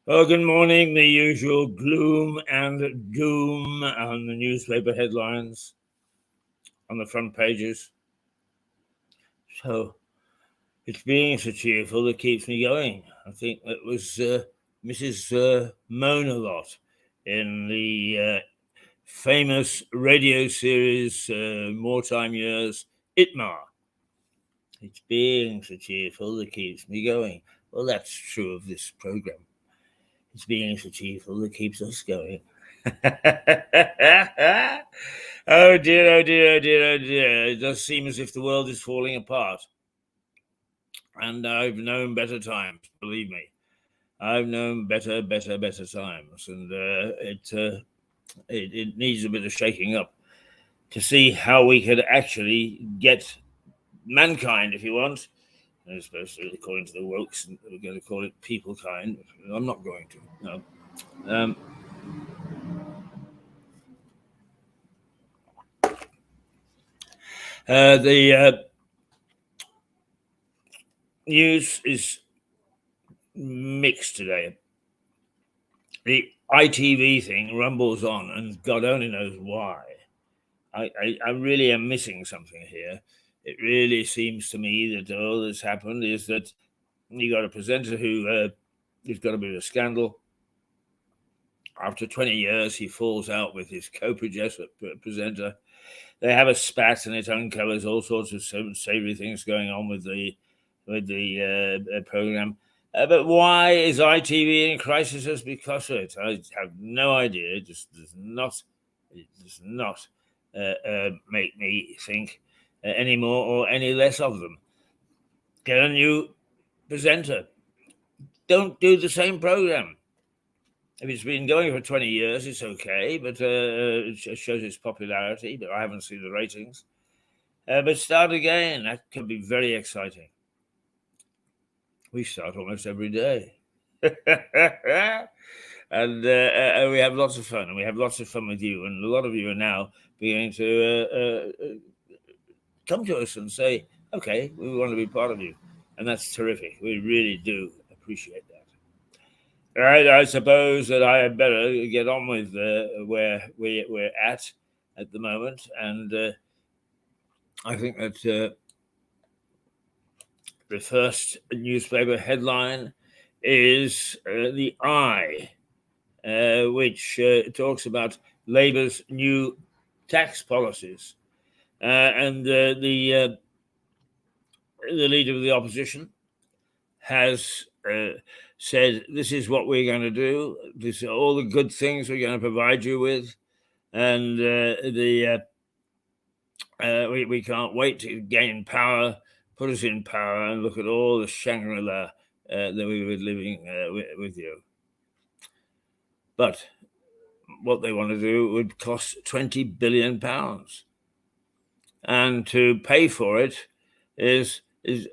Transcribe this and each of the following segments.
Oh, good morning. The usual gloom and doom on the newspaper headlines on the front pages. So it's being so cheerful that keeps me going. I think that was Mrs. Mona Lot in the famous radio series Wartime Years, Itmar. It's being so cheerful that keeps me going. Well, that's true of this program. It's being so cheerful that keeps us going. Oh dear, oh dear, oh dear, oh dear. It does seem as if the world is falling apart. And I've known better times, believe me. I've known better times. And it needs a bit of shaking up to see how we could actually get mankind, if you want. I'm supposed to, according to the wokes, we're going to call it people kind. I'm not going to, no. The news is mixed today. The ITV thing rumbles on, and God only knows why. I really am missing something here. It really seems to me that all that's happened is that you got a presenter who has got a bit of a scandal. After 20 years, he falls out with his co-presenter. They have a spat, and it uncovers all sorts of savory things going on with the program. But why is ITV in crisis as because of it? I have no idea. It just does not make me think any more or any less of them. Get a new presenter. Don't do the same program. If it's been going for 20 years, it's okay, but it shows its popularity, but I haven't seen the ratings. But start again. That could be very exciting. We start almost every day. And we have lots of fun, and we have lots of fun with you. And a lot of you are now beginning to come to us and say, okay, we want to be part of you. And that's terrific. We really do appreciate that. All right, I suppose that I had better get on with where we're at the moment. And I think that the first newspaper headline is the Eye, which talks about Labour's new tax policies. And the leader of the opposition has said, this is what we're going to do. This are all the good things we're going to provide you with. And we can't wait to gain power, put us in power, and look at all the Shangri-La that we were living with you. But what they want to do would cost £20 billion. And to pay for it is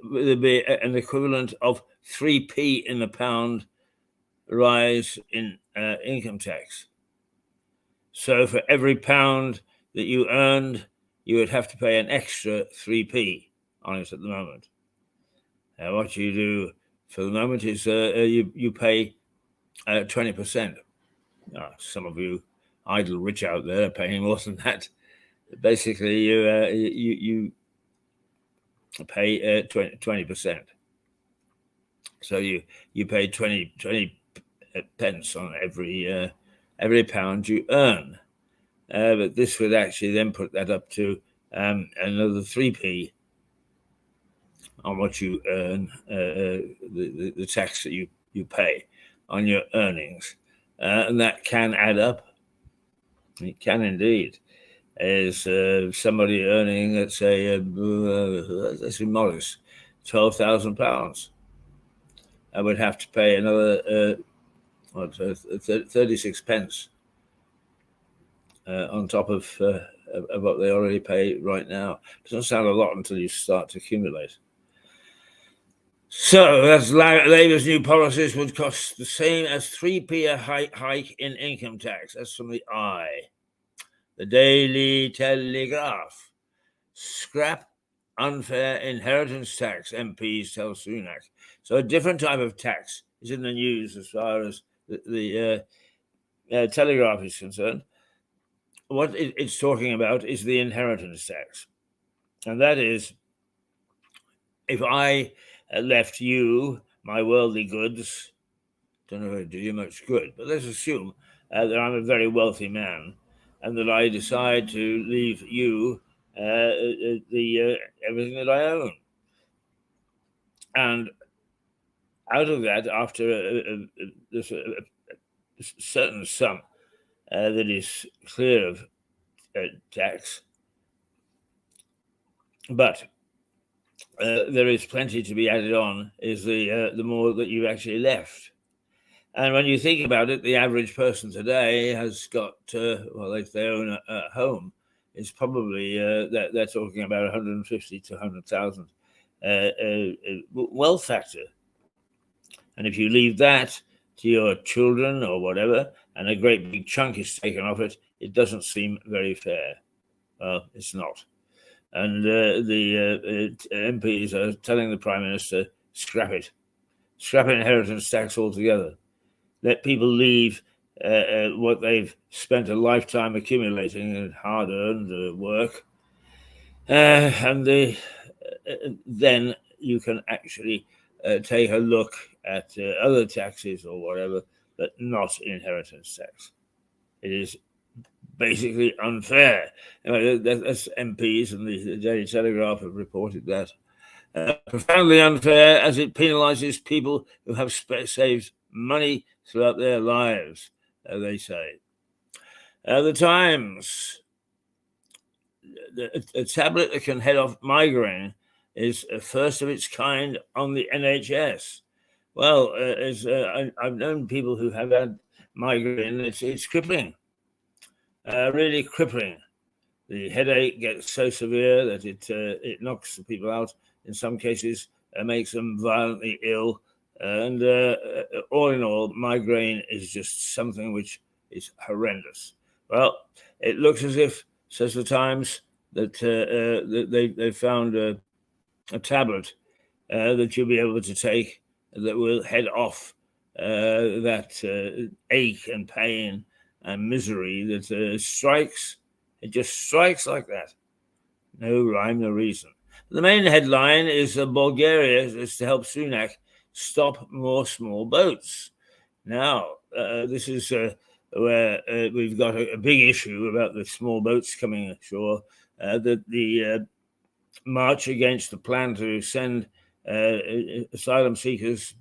will be an equivalent of 3p in the pound rise in income tax. So for every pound that you earned, you would have to pay an extra 3p on it at the moment. What you do for the moment is you pay 20%. Some of you idle rich out there are paying more than that. Basically, you pay 20%. So you pay 20 pence on every pound you earn. But this would actually then put that up to another 3p on what you earn, the tax that you pay on your earnings. And that can add up. It can indeed. As somebody earning, let's say, let's be modest, £12,000, I would have to pay another 36 pence on top of what they already pay right now. Doesn't sound a lot until you start to accumulate. So that's Labour's new policies would cost the same as 3p a hike in income tax. That's from the Eye. The Daily Telegraph. Scrap unfair inheritance tax, MPs tell Sunak. So a different type of tax is in the news as far as the Telegraph is concerned. What it's talking about is the inheritance tax. And that is, if I left you my worldly goods, don't know if it do you much good, but let's assume that I'm a very wealthy man and that I decide to leave you everything that I own. And out of that, after a certain sum that is clear of tax, but there is plenty to be added on, is the more that you actually left. And when you think about it, the average person today has got, if they own a home, it's probably, they're talking about 150 to 100,000 wealth factor. And if you leave that to your children or whatever, and a great big chunk is taken off it, it doesn't seem very fair. Well, it's not. And the MPs are telling the Prime Minister, scrap inheritance tax altogether. Let people leave what they've spent a lifetime accumulating in hard-earned work, and then you can actually take a look at other taxes or whatever, but not inheritance tax. It is basically unfair. That's MPs, and the Daily Telegraph have reported that. Profoundly unfair, as it penalises people who have saved money throughout their lives, they say. The Times, a tablet that can head off migraine is a first of its kind on the NHS. Well, I've known people who have had migraine. It's crippling, really crippling. The headache gets so severe that it knocks the people out. In some cases, makes them violently ill. And all in all, migraine is just something which is horrendous. Well, it looks as if, says the Times, that they found a tablet that you'll be able to take that will head off that ache and pain and misery that strikes. It just strikes like that. No rhyme, no reason. The main headline is Bulgaria is to help Sunak stop more small boats. Now, this is where we've got a big issue about the small boats coming ashore. The march against the plan to send asylum seekers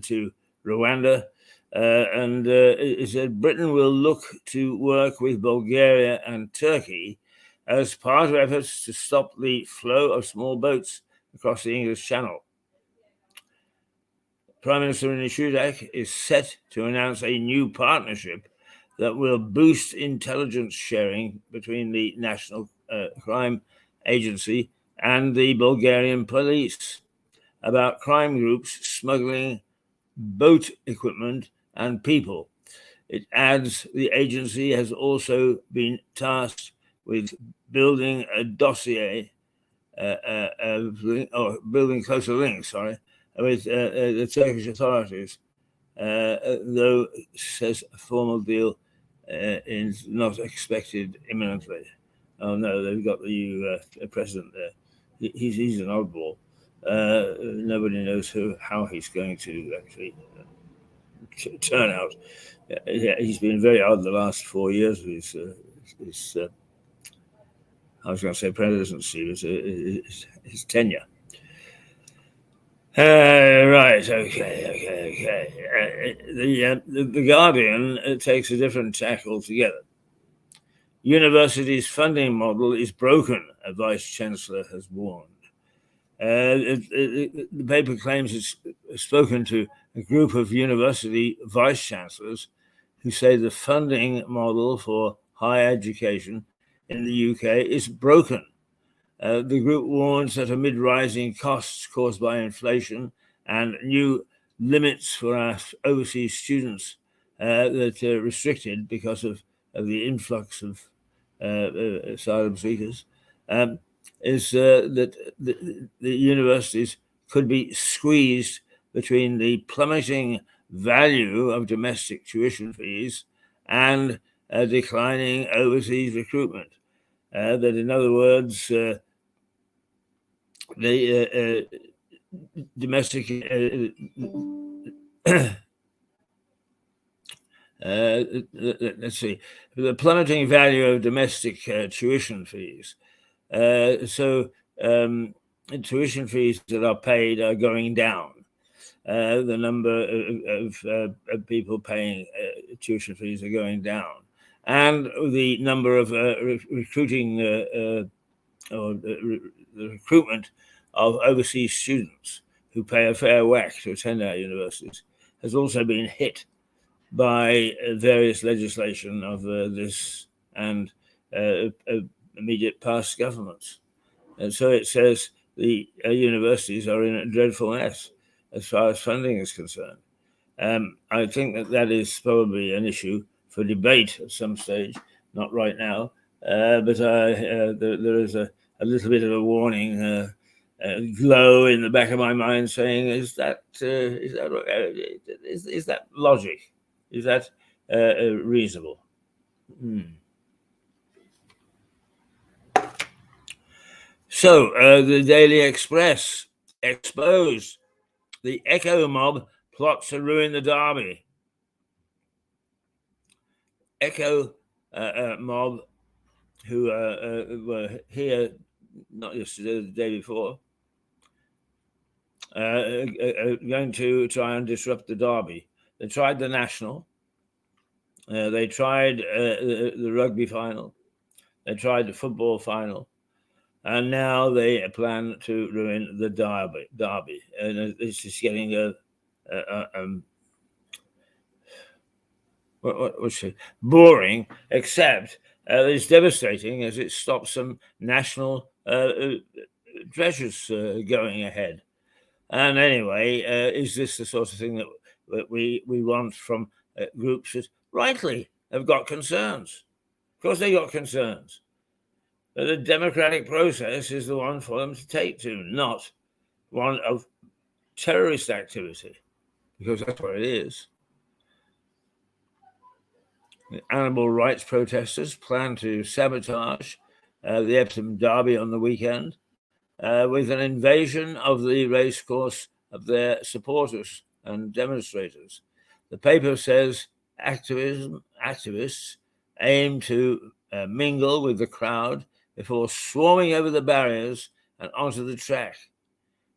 to Rwanda, and it said Britain will look to work with Bulgaria and Turkey as part of efforts to stop the flow of small boats across the English Channel. Prime Minister Sunak is set to announce a new partnership that will boost intelligence sharing between the National Crime Agency and the Bulgarian police about crime groups smuggling boat equipment and people. It adds the agency has also been tasked with building a dossier, or building closer links, with the Turkish authorities, though says a formal deal is not expected imminently. Oh no, they've got the new president there. He's an oddball. Nobody knows how he's going to actually turn out. He's been very odd the last 4 years of his I was going to say presidency, his tenure. Right, okay. The Guardian takes a different tack altogether. Universities' funding model is broken, a vice chancellor has warned. The paper claims it's spoken to a group of university vice-chancellors who say the funding model for higher education in the UK is broken. The group warns that amid rising costs caused by inflation and new limits for our overseas students that are restricted because of the influx of asylum seekers, is that the universities could be squeezed between the plummeting value of domestic tuition fees and declining overseas recruitment. That, in other words, the domestic let's see, the plummeting value of domestic tuition fees. So tuition fees that are paid are going down. The number of people paying tuition fees are going down, and the number of recruiting or the recruitment of overseas students who pay a fair whack to attend our universities has also been hit by various legislation of this and immediate past governments. And so it says the universities are in a dreadful mess as far as funding is concerned. I think that is probably an issue for debate at some stage, not right now, but there is a little bit of a warning glow in the back of my mind saying, is that logic? Is that reasonable? So the Daily Express exposed the Echo mob plots to ruin the Derby. Echo mob, who were here not yesterday, the day before, going to try and disrupt the Derby. They tried the National. They tried the rugby final. They tried the football final. And now they plan to ruin the Derby. And it's just getting boring, except it's devastating as it stops some national treasures going ahead. And anyway, is this the sort of thing that we want from groups that rightly have got concerns? Of course they got concerns. But the democratic process is the one for them to take to, not one of terrorist activity, because that's what it is. The animal rights protesters plan to sabotage the Epsom Derby on the weekend with an invasion of the racecourse of their supporters and demonstrators. The paper says activists aim to mingle with the crowd before swarming over the barriers and onto the track.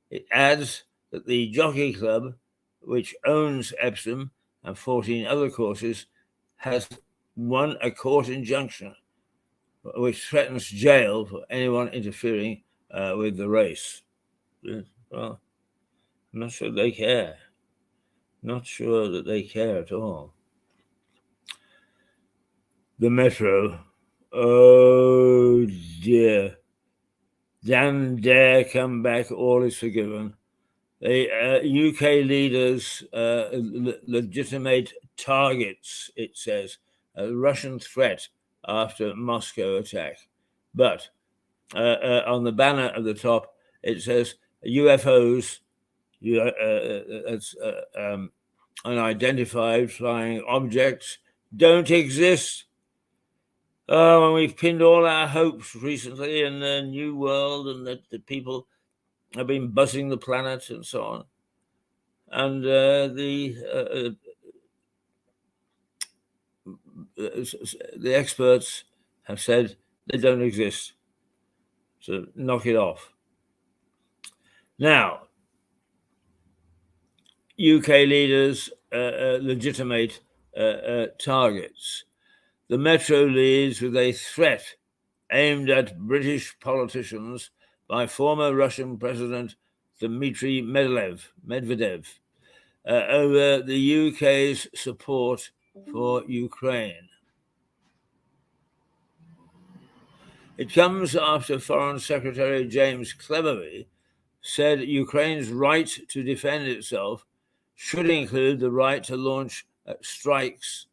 It adds that the Jockey Club, which owns Epsom and 14 other courses, has won a court injunction which threatens jail for anyone interfering with the race. Well, I'm not sure they care. Not sure that they care at all. The Metro. Oh dear. Dan dare come back, all is forgiven. The UK leaders legitimate targets, it says, a Russian threat after Moscow attack. But on the banner at the top, it says UFOs, unidentified flying objects, don't exist. Oh, and we've pinned all our hopes recently in the New World and that the people have been buzzing the planet and so on. And the experts have said they don't exist. So knock it off. Now, UK leaders legitimate targets. The Metro leads with a threat aimed at British politicians by former Russian President Dmitry Medvedev. over the UK's support for Ukraine. It comes after Foreign Secretary James Cleverly said Ukraine's right to defend itself should include the right to launch strikes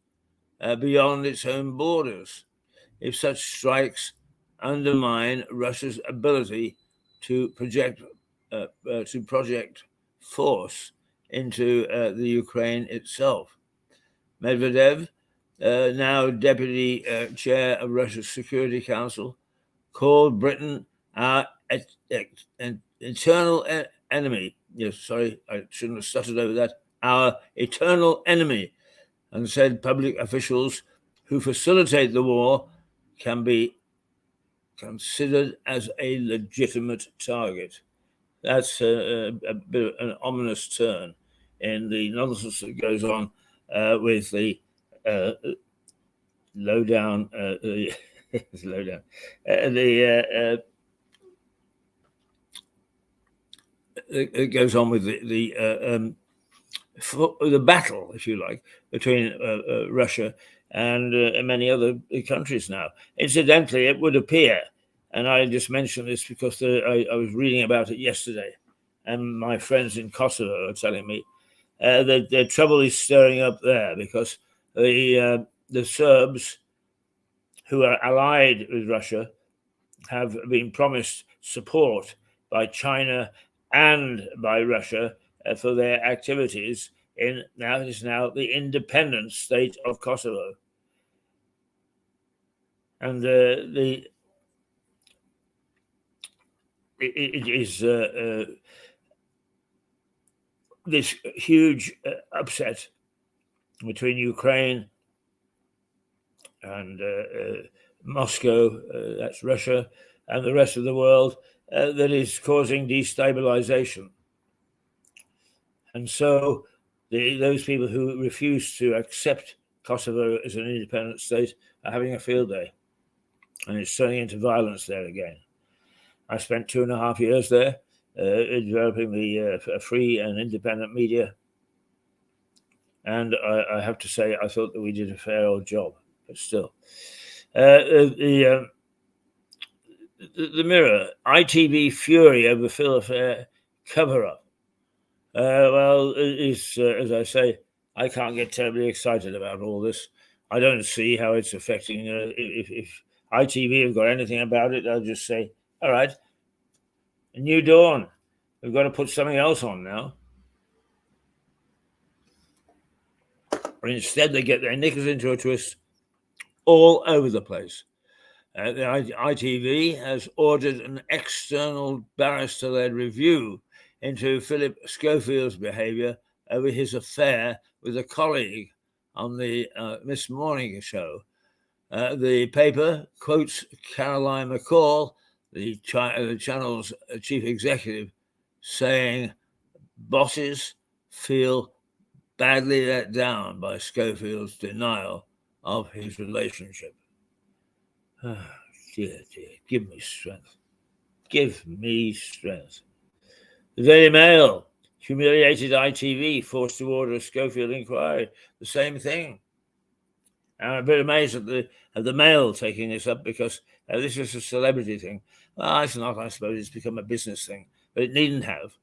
beyond its own borders if such strikes undermine Russia's ability to project force into the Ukraine itself. Medvedev, now deputy chair of Russia's Security Council, called Britain our eternal enemy. Yes, sorry, I shouldn't have stuttered over that. Our eternal enemy, and said public officials who facilitate the war can be considered as a legitimate target. That's a bit of an ominous turn in the nonsense that goes on with the lowdown, lowdown, it goes on with the battle, if you like, between Russia and many other countries now. Incidentally, it would appear, and I just mentioned this because I was reading about it yesterday, and my friends in Kosovo are telling me that the trouble is stirring up there because the Serbs, who are allied with Russia, have been promised support by China and by Russia for their activities in the independent state of Kosovo. And it is this huge upset between Ukraine and Moscow, that's Russia, and the rest of the world that is causing destabilization. And so those people who refuse to accept Kosovo as an independent state are having a field day. And it's turning into violence there again. I spent 2.5 years there developing the free and independent media. And I have to say, I thought that we did a fair old job, but still. The Mirror, ITV fury over Phil Affair cover-up. Well, it's, as I say, I can't get terribly excited about all this. I don't see how it's affecting. If ITV have got anything about it, they'll just say, all right, a new dawn. We've got to put something else on now. But instead, they get their knickers into a twist all over the place. The ITV has ordered an external barrister-led review into Philip Schofield's behaviour over his affair with a colleague on the This Morning show. The paper quotes Caroline McCall, the channel's chief executive, saying bosses feel badly let down by Schofield's denial of his relationship. Oh, dear, give me strength. Give me strength. The Daily Mail, humiliated ITV, forced to order a Schofield inquiry. The same thing. I'm a bit amazed at the Mail taking this up because this is a celebrity thing. Well, it's not, I suppose. It's become a business thing. But it needn't have.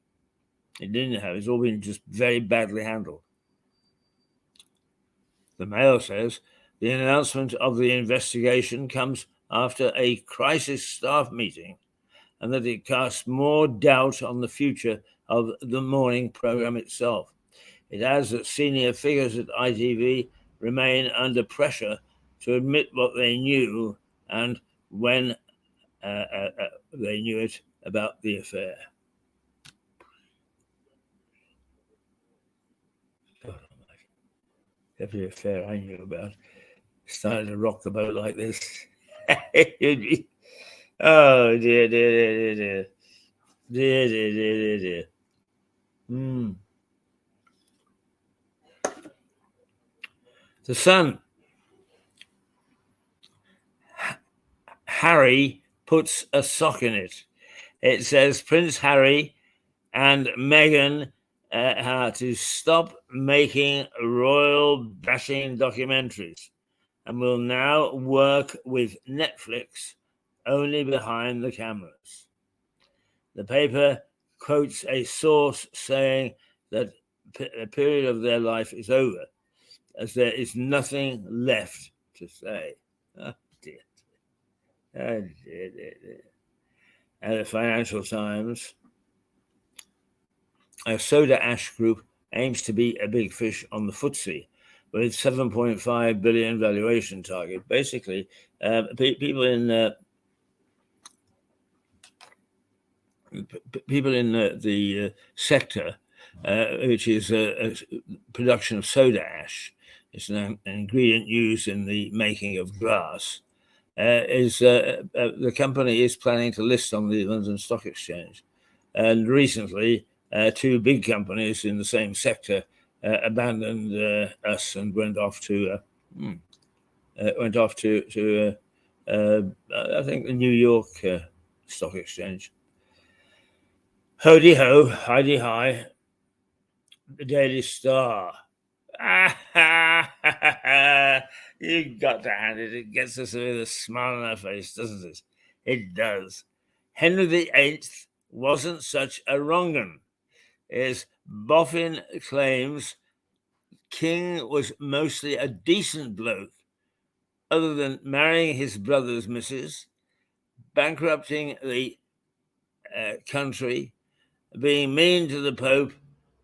It didn't have. It's all been just very badly handled. The Mail says the announcement of the investigation comes after a crisis staff meeting and that it casts more doubt on the future of the morning programme itself. It adds that senior figures at ITV remain under pressure to admit what they knew and when they knew it about the affair. Every affair I knew about started to rock the boat like this. Oh, dear, dear, dear, dear. Dear, dear, dear, dear, dear. The Sun. Harry puts a sock in it. It says Prince Harry and Meghan how to stop making royal bashing documentaries and will now work with Netflix only behind the cameras. The paper quotes a source saying that the period of their life is over, as there is nothing left to say. Oh, dear. Oh, dear, dear, dear. And the Financial Times, a soda ash group aims to be a big fish on the FTSE with its 7.5 billion valuation target. Basically, people in the sector, which is a production of soda ash, it's an ingredient used in the making of glass. The company is planning to list on the London Stock Exchange, and recently, two big companies in the same sector abandoned us and went off to I think the New York Stock Exchange. Hody ho, hidey hi. The Daily Star. You got to hand it. It gets us with a smile on our face, doesn't it? It does. Henry VIII wasn't such a wrong 'un. As Boffin claims, King was mostly a decent bloke, other than marrying his brother's missus, bankrupting the country, being mean to the Pope,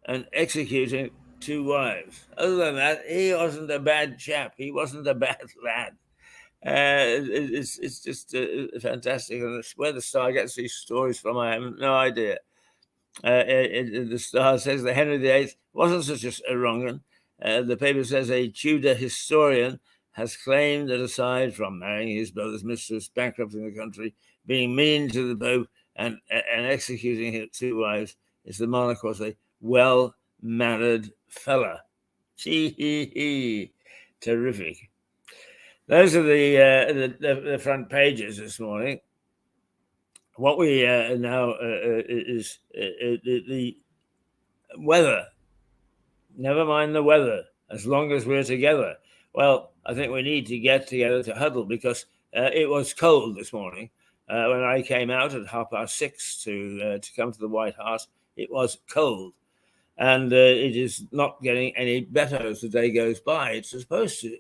and executing 2 wives. Other than that, he wasn't a bad chap. He wasn't a bad lad. It's just fantastic. And where the Star gets these stories from, I have no idea. The Star says that Henry VIII wasn't such a wrong 'un. The paper says a Tudor historian has claimed that aside from marrying his brother's mistress, bankrupting the country, being mean to the Pope, and executing his 2 wives, is the monarch was a well-mannered fella. Terrific. Those are the front pages this morning. What we now is the weather. Never mind the weather, as long as we're together. Well, I think we need to get together to huddle, because it was cold this morning. When I came out at 6:30 to come to the White Hart, it was cold. And it is not getting any better as the day goes by. It's supposed to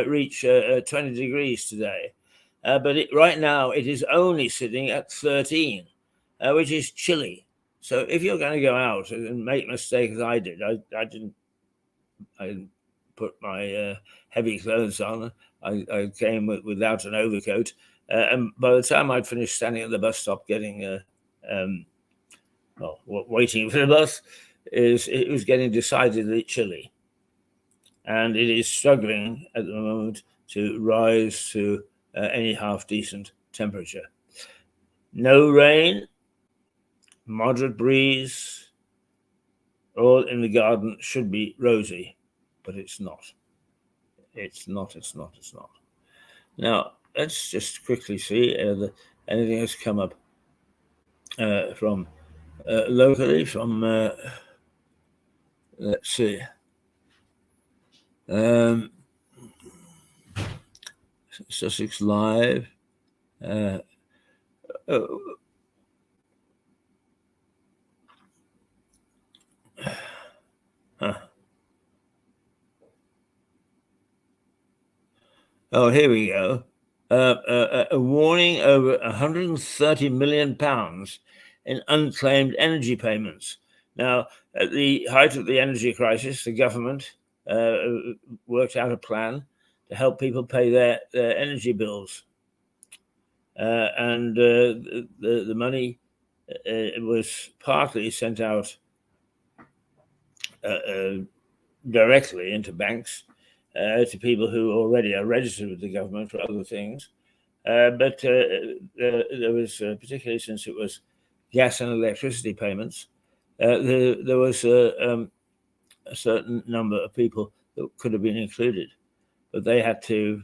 reach 20 degrees today. But right now, it is only sitting at 13, which is chilly. So if you're going to go out and make a mistake as I did, I didn't put my heavy clothes on. I came without an overcoat. And by the time I'd finished standing at the bus stop getting, waiting for the bus, it was getting decidedly chilly. And it is struggling at the moment to rise to any half-decent temperature. No rain, moderate breeze, all in the garden should be rosy, but it's not. It's not. Now, let's just quickly see if anything has come up from locally from, let's see. Sussex Live. Oh, here we go. A warning over £130 million in unclaimed energy payments. Now, at the height of the energy crisis, the government worked out a plan to help people pay their energy bills. And the money was partly sent out directly into banks to people who already are registered with the government for other things. But there was, particularly since it was gas and electricity payments, there was a certain number of people that could have been included, but they had to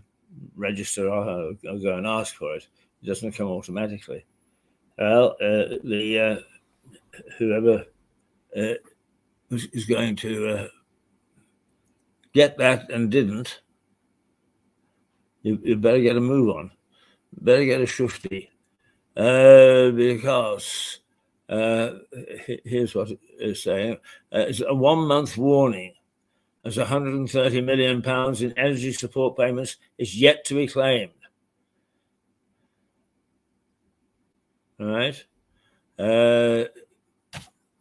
register or go and ask for it. It doesn't come automatically. Well, whoever is going to get that and didn't, you better get a move on. Better get a shufti. Because here's what it's saying. It's a 1 month warning, as £130 million in energy support payments is yet to be claimed. All right.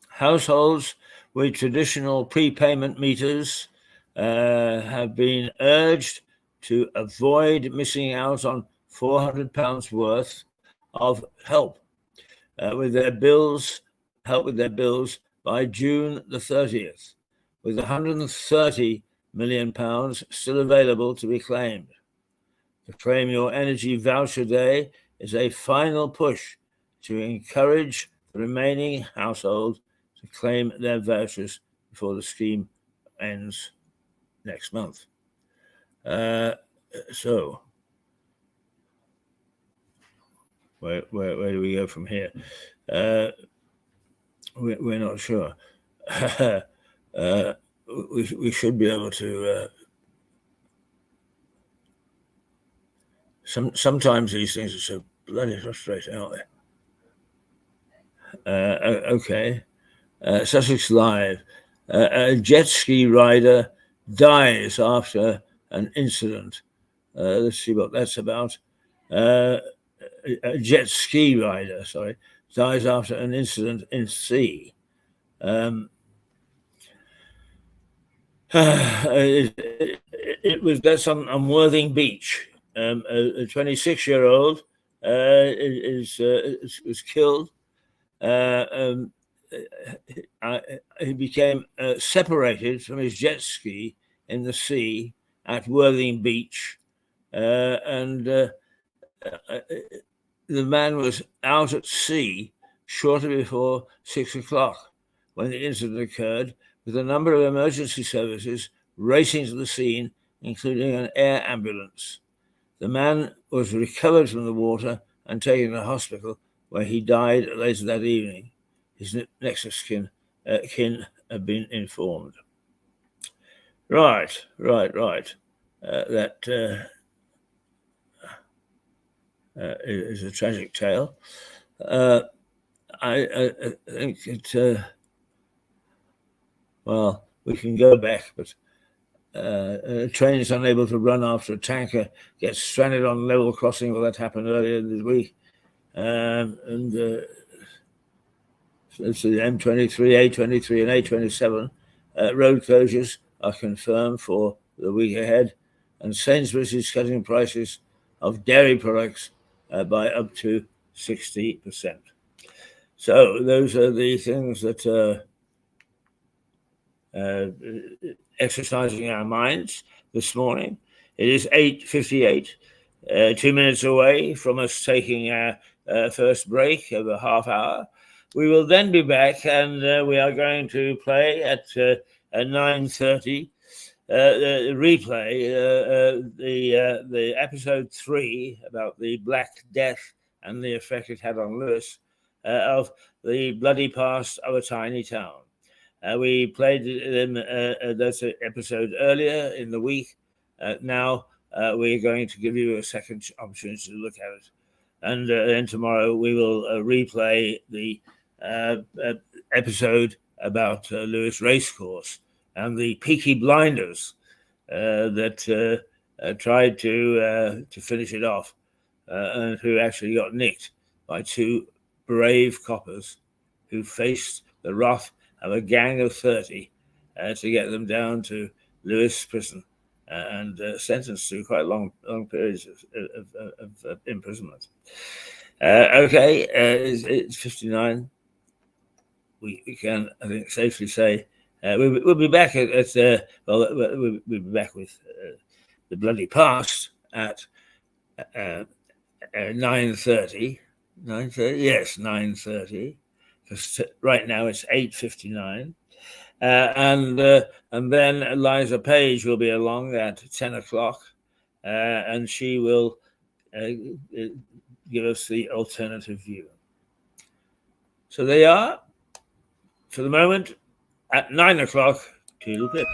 Households with traditional prepayment meters have been urged to avoid missing out on £400 worth of help with their bills by June the 30th, with £130 million still available to be claimed. The Claim Your Energy Voucher Day is a final push to encourage the remaining households to claim their vouchers before the scheme ends next month. So, where do we go from here? We're not sure. We should be able to. Sometimes these things are so bloody frustrating, aren't they? Okay. Sussex Live. A jet ski rider dies after an incident. Let's see what that's about. A jet ski rider, dies after an incident in sea. That's on Worthing Beach. A 26-year-old was killed. He became separated from his jet ski in the sea at Worthing Beach, and the man was out at sea shortly before 6 o'clock when the incident occurred, with a number of emergency services racing to the scene, including an air ambulance. The man was recovered from the water and taken to the hospital, where he died later that evening. His next of kin have been informed. Right. That is a tragic tale. I think it. Well, we can go back, but a train is unable to run after a tanker gets stranded on level crossing. Well, that happened earlier this week. So the M23, A23, and A27 road closures are confirmed for the week ahead, and Sainsbury's is cutting prices of dairy products by up to 60%. So those are the things that exercising our minds this morning. It is 8:58, 2 minutes away from us taking our first break of a half hour. We will then be back, and we are going to play at 9:30. The replay, the episode 3 about the Black Death and the effect it had on Lewis of the bloody past of a tiny town. We played them that episode earlier in the week. Now we're going to give you a second opportunity to look at it. And then tomorrow we will replay the episode about Lewis Racecourse and the Peaky Blinders that tried to finish it off and who actually got nicked by 2 brave coppers who faced the wrath of a gang of 30 to get them down to Lewis prison and sentenced to quite long periods of imprisonment. Okay, it's 59. We can, I think, safely say we'll be back we'll be back with the bloody past at 9:30. 9:30, yes, 9:30. Because right now it's 8:59, and then Eliza Page will be along at 10 o'clock, and she will give us the alternative view. So they are, for the moment, at 9 o'clock. Toodle pip.